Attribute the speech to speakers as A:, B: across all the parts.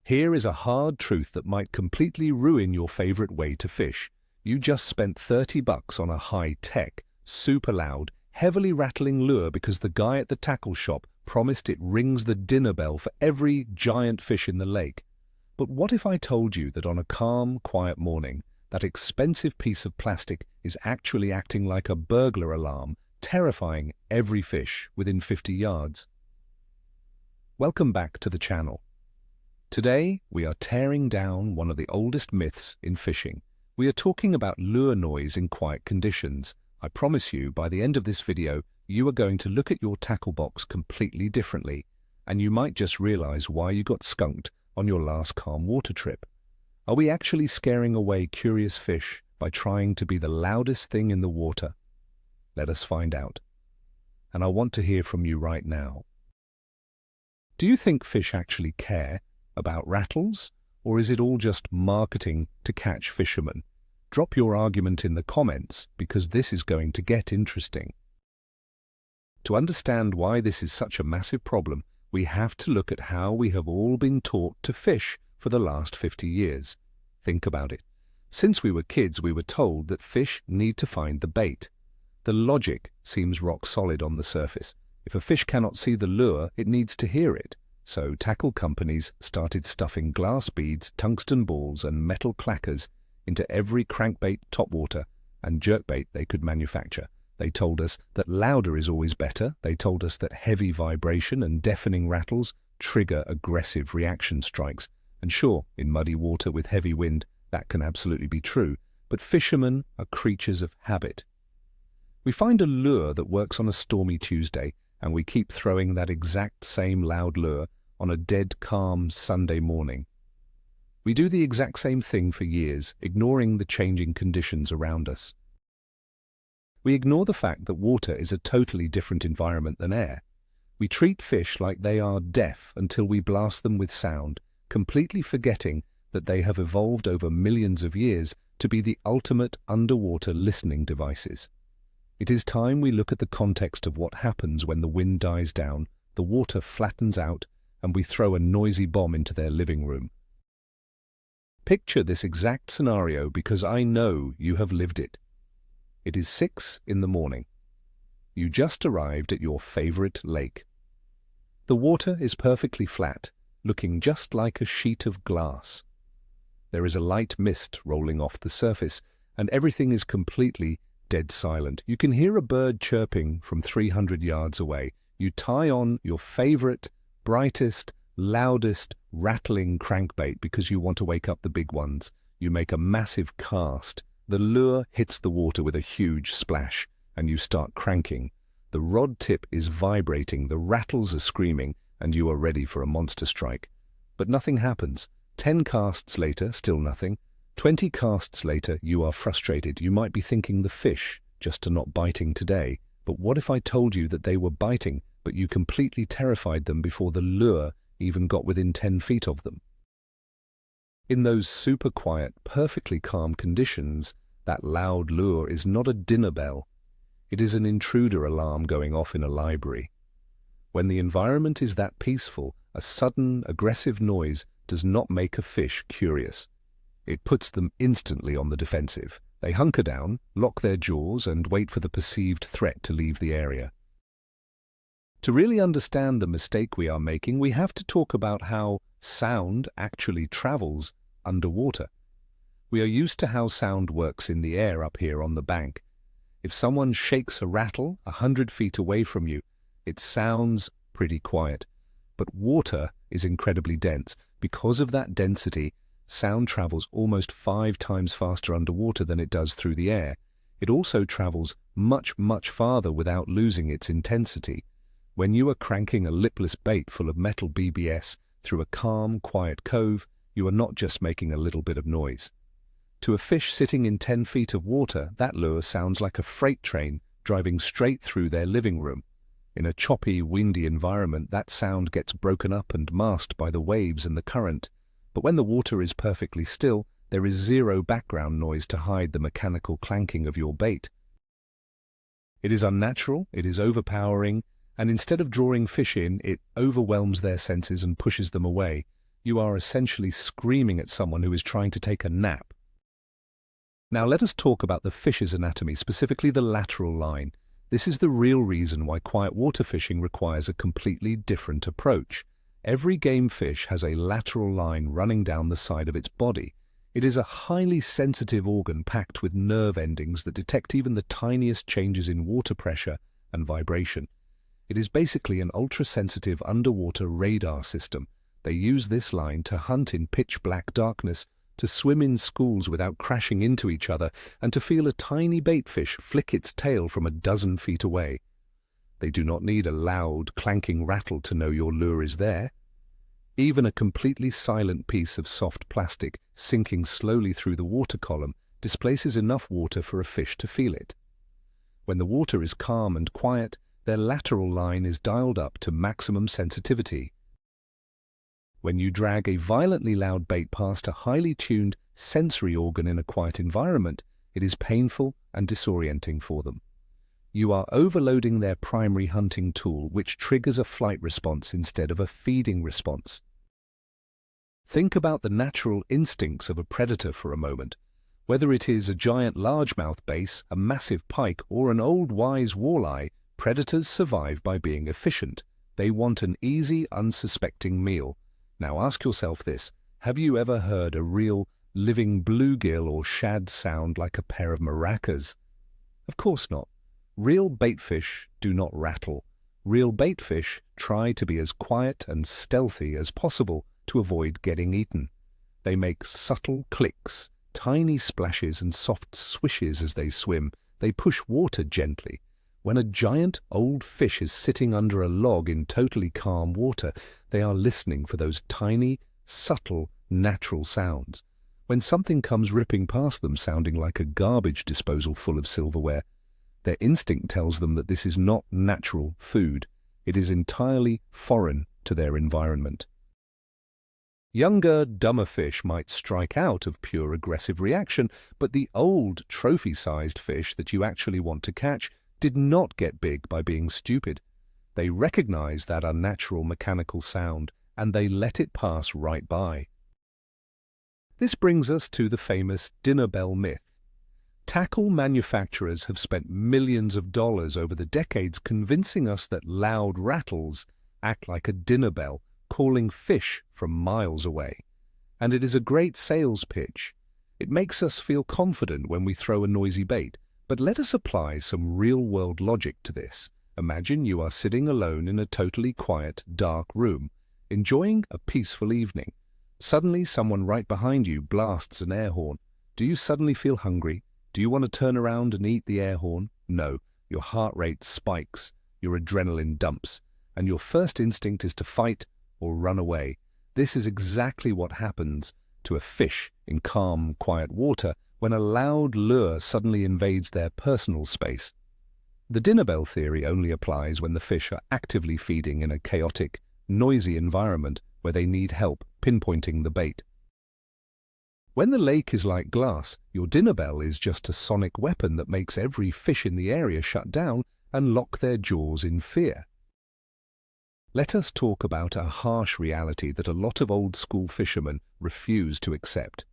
A: Here is a hard truth that might completely ruin your favorite way to fish. You just spent $30 on a high-tech, super loud, heavily rattling lure because the guy at the tackle shop promised it rings the dinner bell for every giant fish in the lake. But what if I told you that on a calm, quiet morning, that expensive piece of plastic is actually acting like a burglar alarm, terrifying every fish within 50 yards? Welcome back to the channel. Today, we are tearing down one of the oldest myths in fishing. We are talking about lure noise in quiet conditions. I promise you, by the end of this video, you are going to look at your tackle box completely differently, and you might just realize why you got skunked on your last calm water trip. Are we actually scaring away curious fish by trying to be the loudest thing in the water? Let us find out. And I want to hear from you right now. Do you think fish actually care about rattles, or is it all just marketing to catch fishermen? Drop your argument in the comments, because this is going to get interesting. To understand why this is such a massive problem, we have to look at how we have all been taught to fish for the last 50 years. Think about it. Since we were kids, we were told that fish need to find the bait. The logic seems rock solid on the surface. If a fish cannot see the lure, it needs to hear it. So tackle companies started stuffing glass beads, tungsten balls, and metal clackers into every crankbait, topwater, and jerkbait they could manufacture. They told us that louder is always better. They told us that heavy vibration and deafening rattles trigger aggressive reaction strikes. And sure, in muddy water with heavy wind, that can absolutely be true. But fishermen are creatures of habit. We find a lure that works on a stormy Tuesday, and we keep throwing that exact same loud lure on a dead calm Sunday morning. We do the exact same thing for years, ignoring the changing conditions around us. We ignore the fact that water is a totally different environment than air. We treat fish like they are deaf until we blast them with sound, completely forgetting that they have evolved over millions of years to be the ultimate underwater listening devices. It is time we look at the context of what happens when the wind dies down, the water flattens out, and we throw a noisy bomb into their living room. Picture this exact scenario because I know you have lived it. It is 6 in the morning. You just arrived at your favorite lake. The water is perfectly flat, looking just like a sheet of glass. There is a light mist rolling off the surface, and everything is completely dead silent. You can hear a bird chirping from 300 yards away. You tie on your favorite, brightest, loudest, rattling crankbait because you want to wake up the big ones. You make a massive cast. The lure hits the water with a huge splash, and you start cranking. The rod tip is vibrating, the rattles are screaming, and you are ready for a monster strike. But nothing happens. 10 casts later, still nothing. 20 casts later, you are frustrated. You might be thinking the fish just are not biting today. But what if I told you that they were biting, but you completely terrified them before the lure even got within 10 feet of them? In those super quiet, perfectly calm conditions, that loud lure is not a dinner bell. It is an intruder alarm going off in a library. When the environment is that peaceful, a sudden, aggressive noise does not make a fish curious. It puts them instantly on the defensive. They hunker down, lock their jaws, and wait for the perceived threat to leave the area. To really understand the mistake we are making, we have to talk about how sound actually travels underwater. We are used to how sound works in the air up here on the bank. If someone shakes a rattle 100 feet away from you, it sounds pretty quiet. But water is incredibly dense. Because of that density, sound travels almost 5 times faster underwater than it does through the air. It also travels much, much farther without losing its intensity. When you are cranking a lipless bait full of metal BBS through a calm, quiet cove, you are not just making a little bit of noise. To a fish sitting in 10 feet of water, that lure sounds like a freight train driving straight through their living room. In a choppy, windy environment, that sound gets broken up and masked by the waves and the current. But when the water is perfectly still, there is zero background noise to hide the mechanical clanking of your bait. It is unnatural, it is overpowering, and instead of drawing fish in, it overwhelms their senses and pushes them away. You are essentially screaming at someone who is trying to take a nap. Now let us talk about the fish's anatomy, specifically the lateral line. This is the real reason why quiet water fishing requires a completely different approach. Every game fish has a lateral line running down the side of its body. It is a highly sensitive organ packed with nerve endings that detect even the tiniest changes in water pressure and vibration. It is basically an ultra-sensitive underwater radar system. They use this line to hunt in pitch-black darkness, to swim in schools without crashing into each other, and to feel a tiny baitfish flick its tail from a dozen feet away. They do not need a loud, clanking rattle to know your lure is there. Even a completely silent piece of soft plastic sinking slowly through the water column displaces enough water for a fish to feel it. When the water is calm and quiet, their lateral line is dialed up to maximum sensitivity. When you drag a violently loud bait past a highly tuned sensory organ in a quiet environment, it is painful and disorienting for them. You are overloading their primary hunting tool, which triggers a flight response instead of a feeding response. Think about the natural instincts of a predator for a moment. Whether it is a giant largemouth bass, a massive pike, or an old wise walleye, predators survive by being efficient. They want an easy, unsuspecting meal. Now ask yourself this: have you ever heard a real, living bluegill or shad sound like a pair of maracas? Of course not. Real baitfish do not rattle. Real baitfish try to be as quiet and stealthy as possible to avoid getting eaten. They make subtle clicks, tiny splashes and soft swishes as they swim. They push water gently. When a giant old fish is sitting under a log in totally calm water, they are listening for those tiny, subtle, natural sounds. When something comes ripping past them sounding like a garbage disposal full of silverware, their instinct tells them that this is not natural food. It is entirely foreign to their environment. Younger, dumber fish might strike out of pure aggressive reaction, but the old, trophy-sized fish that you actually want to catch did not get big by being stupid. They recognize that unnatural mechanical sound, and they let it pass right by. This brings us to the famous dinner bell myth. Tackle manufacturers have spent millions of dollars over the decades convincing us that loud rattles act like a dinner bell, calling fish from miles away. And it is a great sales pitch. It makes us feel confident when we throw a noisy bait. But let us apply some real-world logic to this. Imagine you are sitting alone in a totally quiet, dark room, enjoying a peaceful evening. Suddenly, someone right behind you blasts an air horn. Do you suddenly feel hungry? Do you want to turn around and eat the air horn? No. Your heart rate spikes, your adrenaline dumps, and your first instinct is to fight or run away. This is exactly what happens to a fish in calm, quiet water when a loud lure suddenly invades their personal space. The dinner bell theory only applies when the fish are actively feeding in a chaotic, noisy environment where they need help pinpointing the bait. When the lake is like glass, your dinner bell is just a sonic weapon that makes every fish in the area shut down and lock their jaws in fear. Let us talk about a harsh reality that a lot of old-school fishermen refuse to accept.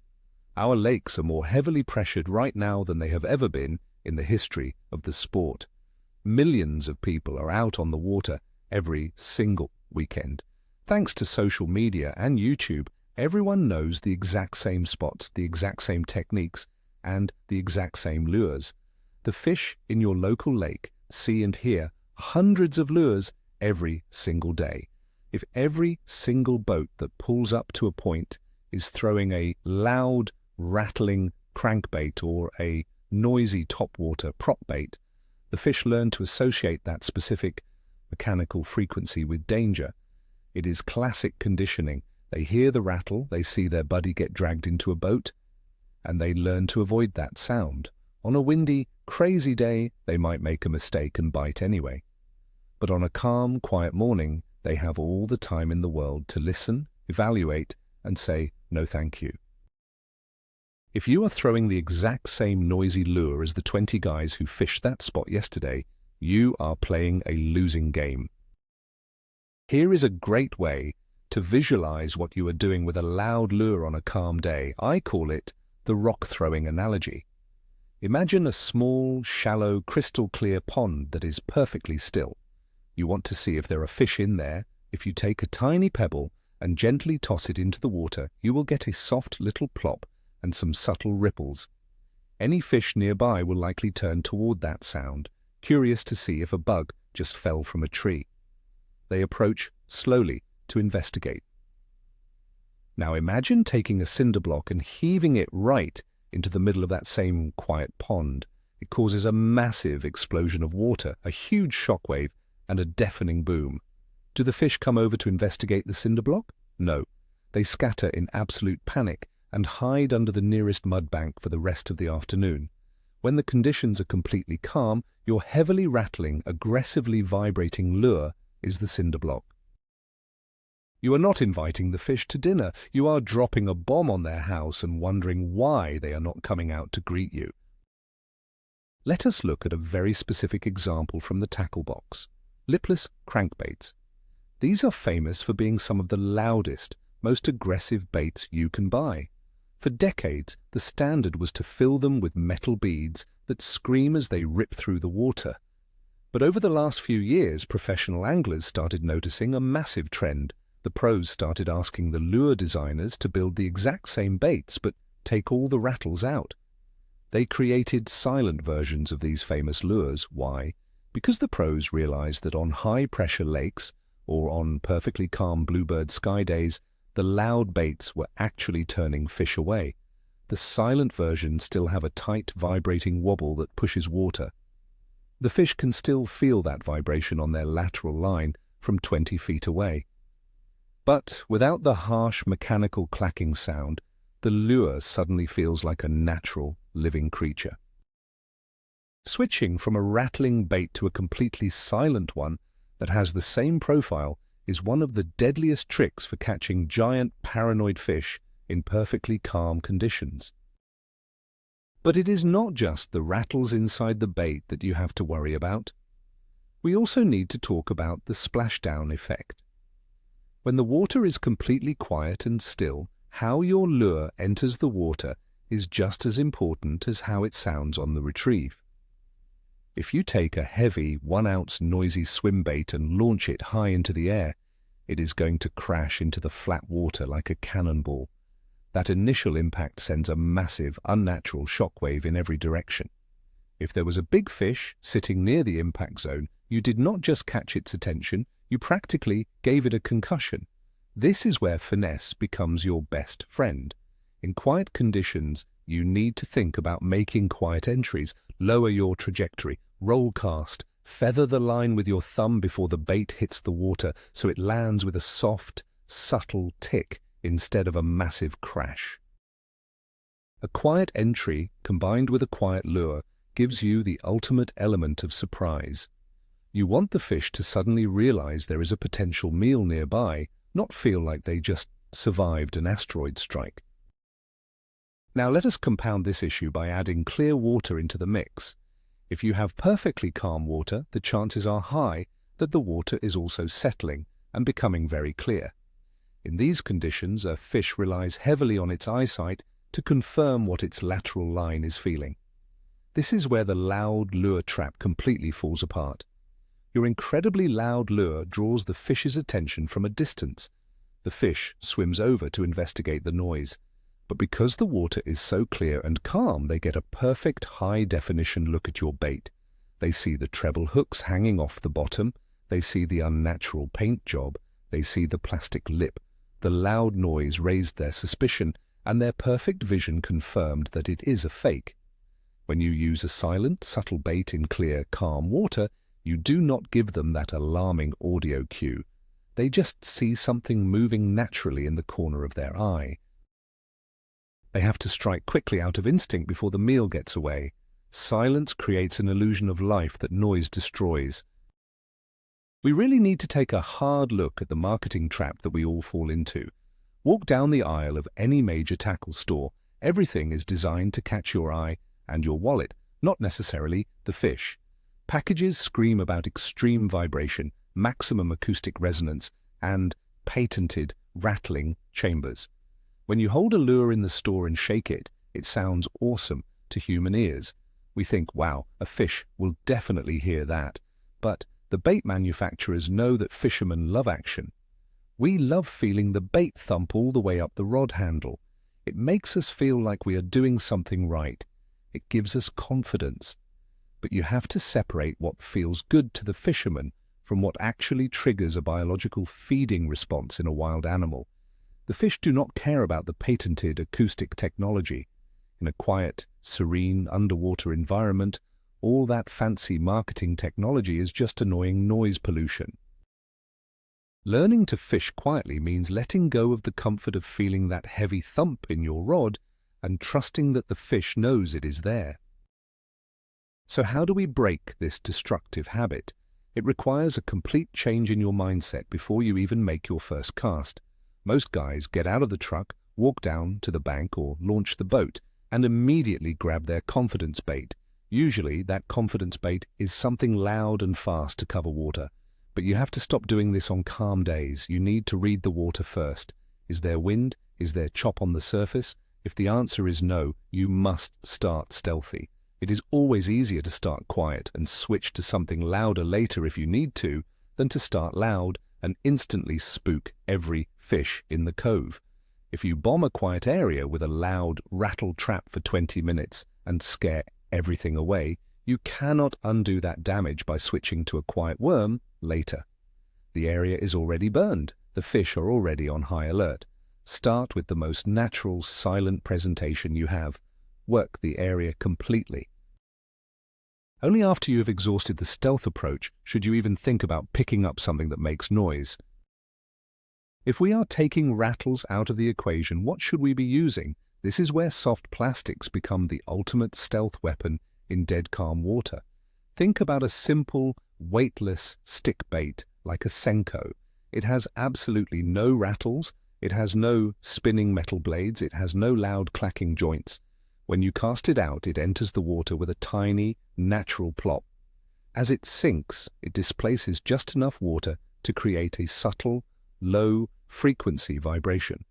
A: Our lakes are more heavily pressured right now than they have ever been in the history of the sport. Millions of people are out on the water every single weekend. Thanks to social media and YouTube, everyone knows the exact same spots, the exact same techniques, and the exact same lures. The fish in your local lake see and hear hundreds of lures every single day. If every single boat that pulls up to a point is throwing a loud, rattling crankbait or a noisy topwater prop bait, the fish learn to associate that specific mechanical frequency with danger. It is classic conditioning. They hear the rattle, they see their buddy get dragged into a boat, and they learn to avoid that sound. On a windy, crazy day, they might make a mistake and bite anyway. But on a calm, quiet morning, they have all the time in the world to listen, evaluate, and say, no thank you. If you are throwing the exact same noisy lure as the 20 guys who fished that spot yesterday, you are playing a losing game. Here is a great way To visualize what you are doing with a loud lure on a calm day, I call it the rock-throwing analogy. Imagine a small, shallow, crystal-clear pond that is perfectly still. You want to see if there are fish in there. If you take a tiny pebble and gently toss it into the water, you will get a soft little plop and some subtle ripples. Any fish nearby will likely turn toward that sound, curious to see if a bug just fell from a tree. They approach slowly to investigate. Now imagine taking a cinder block and heaving it right into the middle of that same quiet pond. It causes a massive explosion of water, a huge shockwave, and a deafening boom. Do the fish come over to investigate the cinder block? No. They scatter in absolute panic and hide under the nearest mud bank for the rest of the afternoon. When the conditions are completely calm, your heavily rattling, aggressively vibrating lure is the cinder block. You are not inviting the fish to dinner. You are dropping a bomb on their house and wondering why they are not coming out to greet you. Let us look at a very specific example from the tackle box. Lipless crankbaits. These are famous for being some of the loudest, most aggressive baits you can buy. For decades, the standard was to fill them with metal beads that scream as they rip through the water. But over the last few years, professional anglers started noticing a massive trend. The pros started asking the lure designers to build the exact same baits but take all the rattles out. They created silent versions of these famous lures. Why? Because the pros realized that on high-pressure lakes or on perfectly calm bluebird sky days, the loud baits were actually turning fish away. The silent versions still have a tight, vibrating wobble that pushes water. The fish can still feel that vibration on their lateral line from 20 feet away. But without the harsh, mechanical clacking sound, the lure suddenly feels like a natural, living creature. Switching from a rattling bait to a completely silent one that has the same profile is one of the deadliest tricks for catching giant, paranoid fish in perfectly calm conditions. But it is not just the rattles inside the bait that you have to worry about. We also need to talk about the splashdown effect. When the water is completely quiet and still, how your lure enters the water is just as important as how it sounds on the retrieve. If you take a heavy 1-ounce noisy swim bait and launch it high into the air, it is going to crash into the flat water like a cannonball. That initial impact sends a massive, unnatural shockwave in every direction. If there was a big fish sitting near the impact zone, you did not just catch its attention, you practically gave it a concussion. This is where finesse becomes your best friend. In quiet conditions, you need to think about making quiet entries, lower your trajectory, roll cast, feather the line with your thumb before the bait hits the water so it lands with a soft, subtle tick instead of a massive crash. A quiet entry combined with a quiet lure gives you the ultimate element of surprise. You want the fish to suddenly realize there is a potential meal nearby, not feel like they just survived an asteroid strike. Now let us compound this issue by adding clear water into the mix. If you have perfectly calm water, the chances are high that the water is also settling and becoming very clear. In these conditions, a fish relies heavily on its eyesight to confirm what its lateral line is feeling. This is where the loud lure trap completely falls apart. Your incredibly loud lure draws the fish's attention from a distance. The fish swims over to investigate the noise. But because the water is so clear and calm, they get a perfect high-definition look at your bait. They see the treble hooks hanging off the bottom, they see the unnatural paint job, they see the plastic lip. The loud noise raised their suspicion, and their perfect vision confirmed that it is a fake. When you use a silent, subtle bait in clear, calm water, you do not give them that alarming audio cue. They just see something moving naturally in the corner of their eye. They have to strike quickly out of instinct before the meal gets away. Silence creates an illusion of life that noise destroys. We really need to take a hard look at the marketing trap that we all fall into. Walk down the aisle of any major tackle store. Everything is designed to catch your eye and your wallet, not necessarily the fish. Packages scream about extreme vibration, maximum acoustic resonance, and patented rattling chambers. When you hold a lure in the store and shake it, it sounds awesome to human ears. We think, wow, a fish will definitely hear that. But the bait manufacturers know that fishermen love action. We love feeling the bait thump all the way up the rod handle. It makes us feel like we are doing something right. It gives us confidence. But you have to separate what feels good to the fisherman from what actually triggers a biological feeding response in a wild animal. The fish do not care about the patented acoustic technology. In a quiet, serene, underwater environment, all that fancy marketing technology is just annoying noise pollution. Learning to fish quietly means letting go of the comfort of feeling that heavy thump in your rod and trusting that the fish knows it is there. So how do we break this destructive habit? It requires a complete change in your mindset before you even make your first cast. Most guys get out of the truck, walk down to the bank or launch the boat, and immediately grab their confidence bait. Usually that confidence bait is something loud and fast to cover water. But you have to stop doing this on calm days. You need to read the water first. Is there wind? Is there chop on the surface? If the answer is no, you must start stealthy. It is always easier to start quiet and switch to something louder later if you need to, than to start loud and instantly spook every fish in the cove. If you bomb a quiet area with a loud rattle trap for 20 minutes and scare everything away, you cannot undo that damage by switching to a quiet worm later. The area is already burned. The fish are already on high alert. Start with the most natural, silent presentation you have. Work the area completely. Only after you have exhausted the stealth approach should you even think about picking up something that makes noise. If we are taking rattles out of the equation, what should we be using? This is where soft plastics become the ultimate stealth weapon in dead calm water. Think about a simple, weightless stick bait like a Senko. It has absolutely no rattles, it has no spinning metal blades, it has no loud clacking joints. When you cast it out, it enters the water with a tiny, natural plop. As it sinks, it displaces just enough water to create a subtle, low-frequency vibration.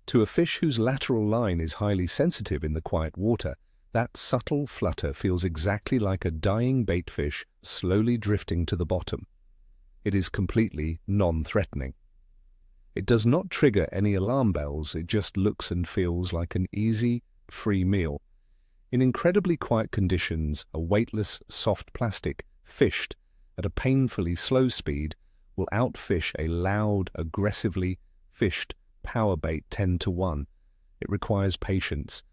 A: To a fish whose lateral line is highly sensitive in the quiet water, that subtle flutter feels exactly like a dying baitfish slowly drifting to the bottom. It is completely non-threatening. It does not trigger any alarm bells, it just looks and feels like an easy, free meal. In incredibly quiet conditions, a weightless, soft plastic, fished at a painfully slow speed, will outfish a loud, aggressively fished power bait 10-1. It requires patience.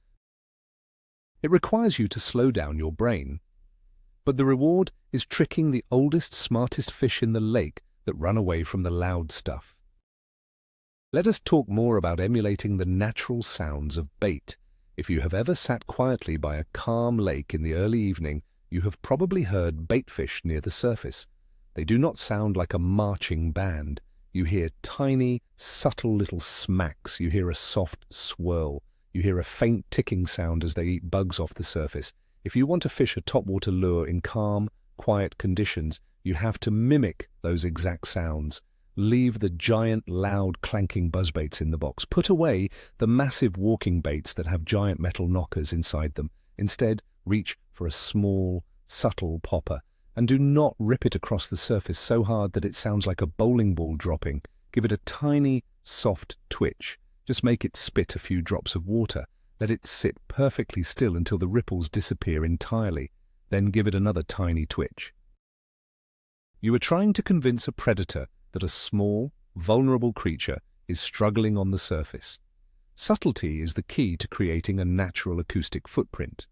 A: It requires you to slow down your brain. But the reward is tricking the oldest, smartest fish in the lake that run away from the loud stuff. Let us talk more about emulating the natural sounds of bait. If you have ever sat quietly by a calm lake in the early evening, you have probably heard baitfish near the surface. They do not sound like a marching band. You hear tiny, subtle little smacks. You hear a soft swirl. You hear a faint ticking sound as they eat bugs off the surface. If you want to fish a topwater lure in calm, quiet conditions, you have to mimic those exact sounds. Leave the giant, loud, clanking buzzbaits in the box. Put away the massive walking baits that have giant metal knockers inside them. Instead, reach for a small, subtle popper. And do not rip it across the surface so hard that it sounds like a bowling ball dropping. Give it a tiny, soft twitch. Just make it spit a few drops of water. Let it sit perfectly still until the ripples disappear entirely. Then give it another tiny twitch. You are trying to convince a predator that a small, vulnerable creature is struggling on the surface. Subtlety is the key to creating a natural acoustic footprint.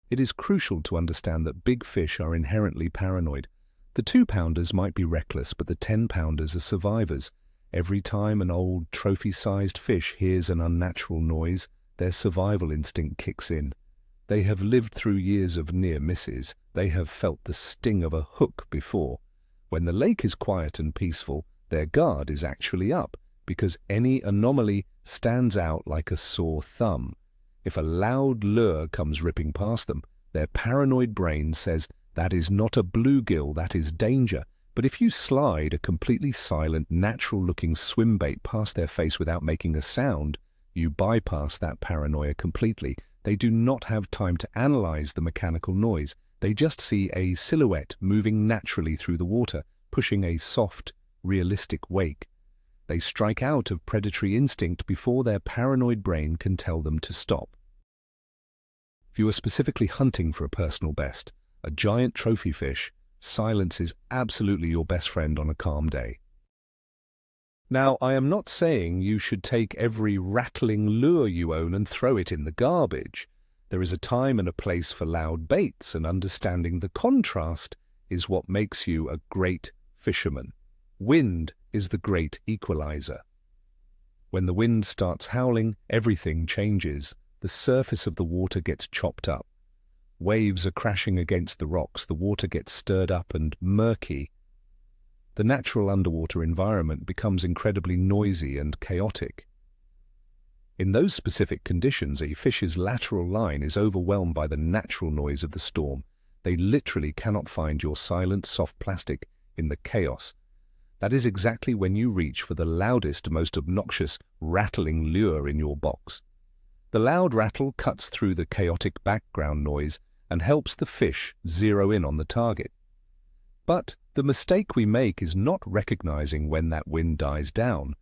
A: It is crucial to understand that big fish are inherently paranoid. The 2-pounders might be reckless, but the 10-pounders are survivors. Every time an old, trophy-sized fish hears an unnatural noise, their survival instinct kicks in. They have lived through years of near misses. They have felt the sting of a hook before. When the lake is quiet and peaceful, their guard is actually up, because any anomaly stands out like a sore thumb. If a loud lure comes ripping past them, their paranoid brain says, "That is not a bluegill, that is danger," But if you slide a completely silent, natural-looking swim bait past their face without making a sound, you bypass that paranoia completely. They do not have time to analyze the mechanical noise. They just see a silhouette moving naturally through the water, pushing a soft, realistic wake. They strike out of predatory instinct before their paranoid brain can tell them to stop. If you are specifically hunting for a personal best, a giant trophy fish, silence is absolutely your best friend on a calm day. Now, I am not saying you should take every rattling lure you own and throw it in the garbage. There is a time and a place for loud baits, and understanding the contrast is what makes you a great fisherman. Wind is the great equalizer. When the wind starts howling, everything changes. The surface of the water gets chopped up. Waves are crashing against the rocks, the water gets stirred up and murky. The natural underwater environment becomes incredibly noisy and chaotic. In those specific conditions, a fish's lateral line is overwhelmed by the natural noise of the storm. They literally cannot find your silent, soft plastic in the chaos. That is exactly when you reach for the loudest, most obnoxious, rattling lure in your box. The loud rattle cuts through the chaotic background noise and helps the fish zero in on the target. But the mistake we make is not recognizing when that wind dies down.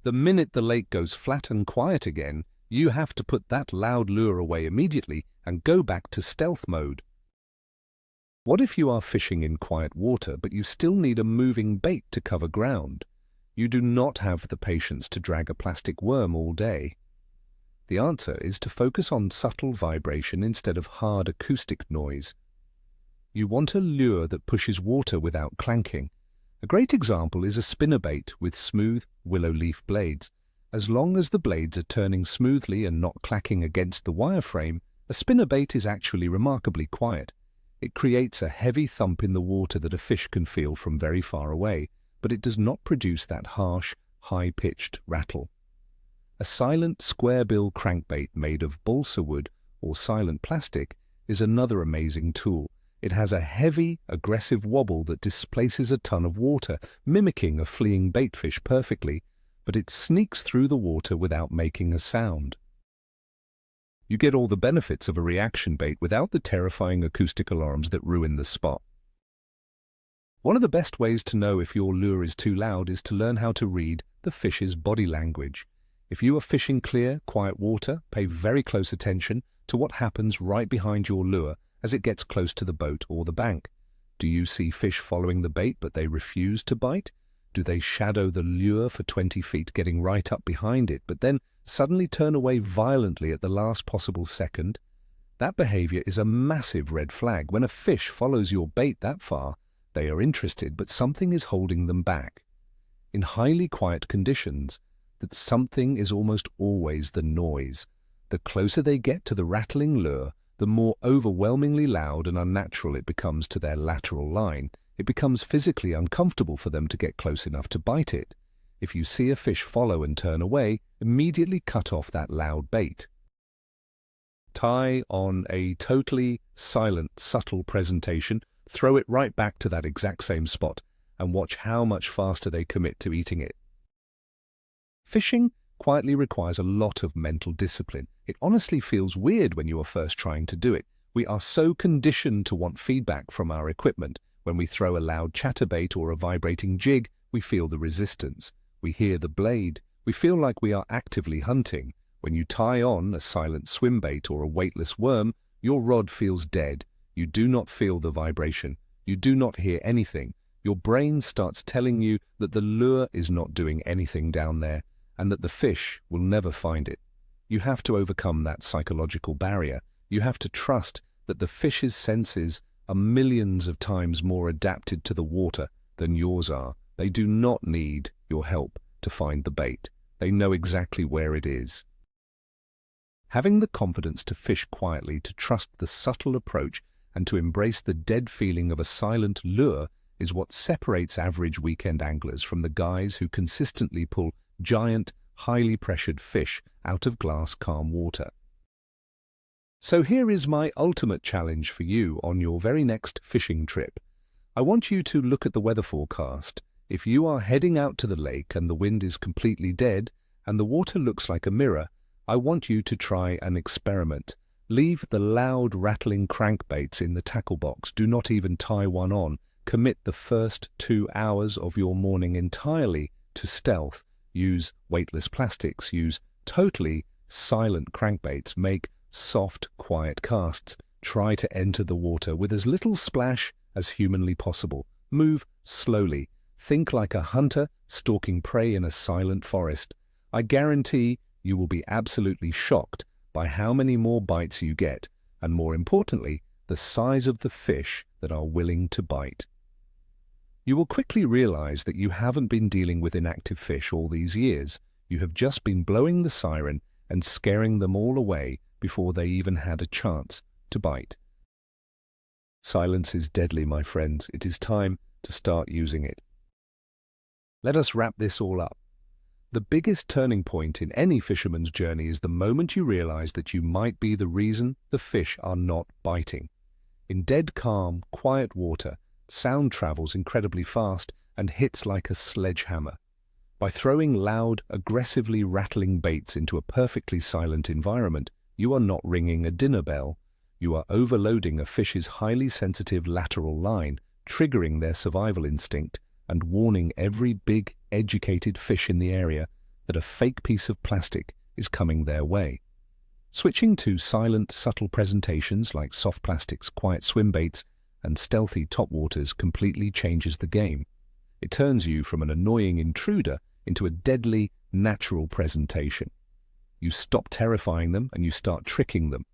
A: The minute the lake goes flat and quiet again, you have to put that loud lure away immediately and go back to stealth mode. What if you are fishing in quiet water, but you still need a moving bait to cover ground? You do not have the patience to drag a plastic worm all day. The answer is to focus on subtle vibration instead of hard acoustic noise. You want a lure that pushes water without clanking. A great example is a spinnerbait with smooth willow leaf blades. As long as the blades are turning smoothly and not clacking against the wireframe, a spinnerbait is actually remarkably quiet. It creates a heavy thump in the water that a fish can feel from very far away, but it does not produce that harsh, high-pitched rattle. A silent square-bill crankbait made of balsa wood or silent plastic is another amazing tool. It has a heavy, aggressive wobble that displaces a ton of water, mimicking a fleeing baitfish perfectly, but it sneaks through the water without making a sound. You get all the benefits of a reaction bait without the terrifying acoustic alarms that ruin the spot. One of the best ways to know if your lure is too loud is to learn how to read the fish's body language. If you are fishing clear, quiet water, pay very close attention to what happens right behind your lure as it gets close to the boat or the bank. Do you see fish following the bait but they refuse to bite? Do they shadow the lure for 20 feet, getting right up behind it, but then suddenly turn away violently at the last possible second? That behavior is a massive red flag. When a fish follows your bait that far, they are interested, but something is holding them back. In highly quiet conditions, that something is almost always the noise. The closer they get to the rattling lure, the more overwhelmingly loud and unnatural it becomes to their lateral line. It becomes physically uncomfortable for them to get close enough to bite it. If you see a fish follow and turn away, immediately cut off that loud bait. Tie on a totally silent, subtle presentation, throw it right back to that exact same spot, and watch how much faster they commit to eating it. Fishing quietly requires a lot of mental discipline. It honestly feels weird when you are first trying to do it. We are so conditioned to want feedback from our equipment. When we throw a loud chatterbait or a vibrating jig, we feel the resistance. We hear the blade. We feel like we are actively hunting. When you tie on a silent swim bait or a weightless worm, your rod feels dead. You do not feel the vibration. You do not hear anything. Your brain starts telling you that the lure is not doing anything down there and that the fish will never find it. You have to overcome that psychological barrier. You have to trust that the fish's senses are millions of times more adapted to the water than yours are. They do not need your help to find the bait. They know exactly where it is. Having the confidence to fish quietly, to trust the subtle approach, and to embrace the dead feeling of a silent lure is what separates average weekend anglers from the guys who consistently pull giant, highly pressured fish out of glass, calm water. So here is my ultimate challenge for you on your very next fishing trip. I want you to look at the weather forecast. If you are heading out to the lake and the wind is completely dead and the water looks like a mirror, I want you to try an experiment. Leave the loud rattling crankbaits in the tackle box. Do not even tie one on. Commit the first 2 hours of your morning entirely to stealth. Use weightless plastics. Use totally silent crankbaits. Make soft, quiet casts. Try to enter the water with as little splash as humanly possible. Move slowly. Think like a hunter stalking prey in a silent forest. I guarantee you will be absolutely shocked by how many more bites you get, and more importantly, the size of the fish that are willing to bite. You will quickly realize that you haven't been dealing with inactive fish all these years. You have just been blowing the siren and scaring them all away before they even had a chance to bite. Silence is deadly, my friends. It is time to start using it. Let us wrap this all up. The biggest turning point in any fisherman's journey is the moment you realize that you might be the reason the fish are not biting. In dead calm, quiet water, sound travels incredibly fast and hits like a sledgehammer. By throwing loud, aggressively rattling baits into a perfectly silent environment, you are not ringing a dinner bell. You are overloading a fish's highly sensitive lateral line, triggering their survival instinct, and warning every big, educated fish in the area that a fake piece of plastic is coming their way. Switching to silent, subtle presentations like soft plastics, quiet swim baits, and stealthy topwaters completely changes the game. It turns you from an annoying intruder into a deadly, natural presentation. You stop terrifying them and you start tricking them.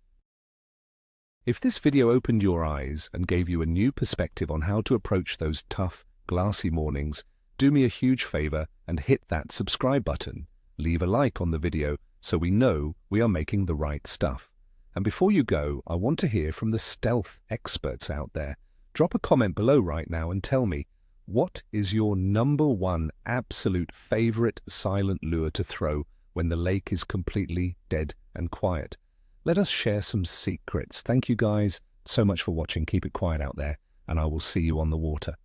A: If this video opened your eyes and gave you a new perspective on how to approach those tough, glassy mornings, do me a huge favor and hit that subscribe button. Leave a like on the video so we know we are making the right stuff. And before you go, I want to hear from the stealth experts out there. Drop a comment below right now and tell me, what is your #1 absolute favorite silent lure to throw when the lake is completely dead and quiet? Let us share some secrets. Thank you guys so much for watching. Keep it quiet out there, and I will see you on the water.